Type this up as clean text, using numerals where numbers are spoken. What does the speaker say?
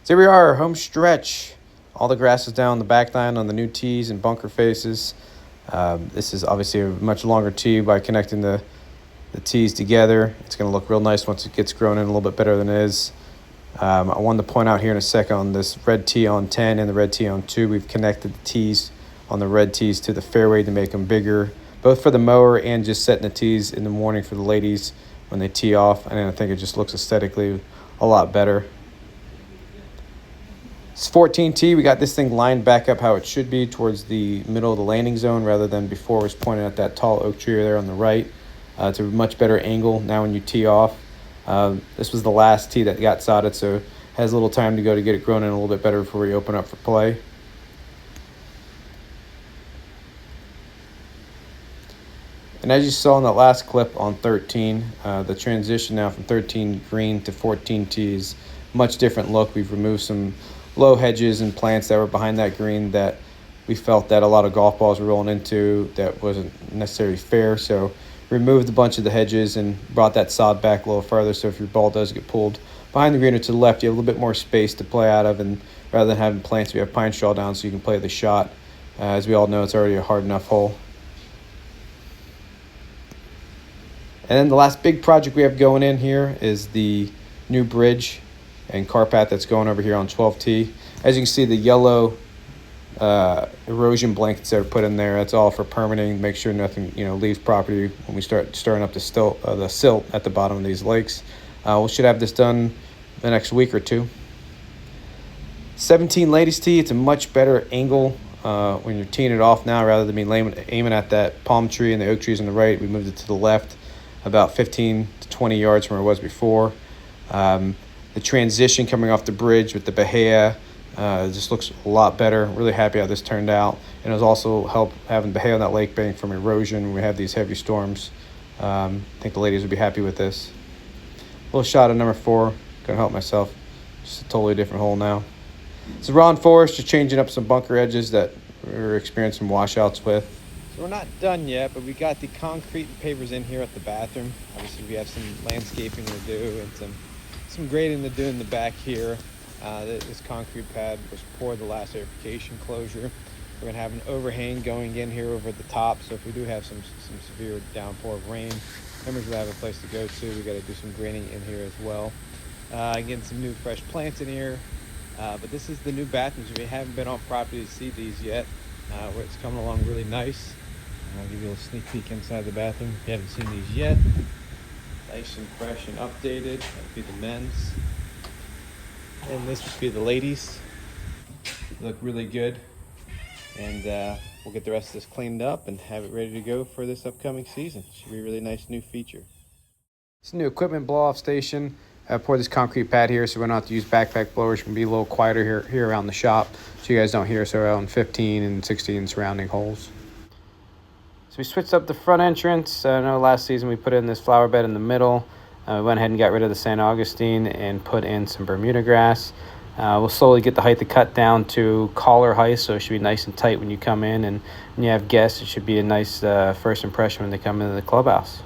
So here we are, home stretch. All the grass is down the back line on the new tees and bunker faces. This is obviously a much longer tee. By connecting the tees together, it's going to look real nice once it gets grown in a little bit better than it is. I wanted to point out here in a second on this red tee on 10 and the red tee on 2, we've connected the tees on the red tees to the fairway to make them bigger, both for the mower and just setting the tees in the morning for the ladies when they tee off. And I think it just looks aesthetically a lot better. It's 14T. We got this thing lined back up how it should be towards the middle of the landing zone rather than before it was pointed at that tall oak tree there on the right. It's a much better angle now when you tee off. This was the last tee that got sodded, so it has a little time to go to get it grown in a little bit better before we open up for play. And as you saw in that last clip on 13, the transition now from 13 green to 14 tee is much different look. We've removed some low hedges and plants that were behind that green that we felt that a lot of golf balls were rolling into that wasn't necessarily fair. So removed a bunch of the hedges and brought that sod back a little further, so if your ball does get pulled behind the green or to the left, you have a little bit more space to play out of, and rather than having plants, we have pine straw down so you can play the shot. As we all know, it's already a hard enough hole. And then the last big project we have going in here is the new bridge and car path that's going over here on 12T. As you can see, the yellow erosion blankets that are put in there, that's all for permitting, make sure nothing leaves property when we start stirring up the silt at the bottom of these lakes. We should have this done the next week or two. 17 ladies tee, it's a much better angle when you're teeing it off now rather than aiming at that palm tree and the oak trees on the right. We moved it to the left about 15 to 20 yards from where it was before. The transition coming off the bridge with the Bahia just looks a lot better. Really happy how this turned out. And it was also help having Bahia on that lake bank from erosion when we have these heavy storms. I think the ladies would be happy with this. A little shot of number 4. Couldn't help myself. Just a totally different hole now. So Ron Forrest just changing up some bunker edges that we were experiencing washouts with. So we're not done yet, but we got the concrete and pavers in here at the bathroom. Obviously we have some landscaping to do and some grading to do in the back here. This concrete pad was poured the last aerification closure. We're going to have an overhang going in here over the top, so if we do have some severe downpour of rain, members will have a place to go to. We got to do some grading in here as well. Getting some new fresh plants in here. But this is the new bathrooms. If you haven't been on property to see these yet, it's coming along really nice. I'll give you a little sneak peek inside the bathroom if you haven't seen these yet. Nice and fresh and updated. That would be the men's. And this would be the ladies. They look really good. And we'll get the rest of this cleaned up and have it ready to go for this upcoming season. Should be a really nice new feature. It's a new equipment blow-off station. I poured this concrete pad here so we don't have to use backpack blowers. We can be a little quieter here around the shop so you guys don't hear us around 15 and 16 surrounding holes. So we switched up the front entrance. I know last season we put in this flower bed in the middle. We went ahead and got rid of the St. Augustine and put in some Bermuda grass. We'll slowly get the height to cut down to collar height, so it should be nice and tight when you come in. And when you have guests, it should be a nice first impression when they come into the clubhouse.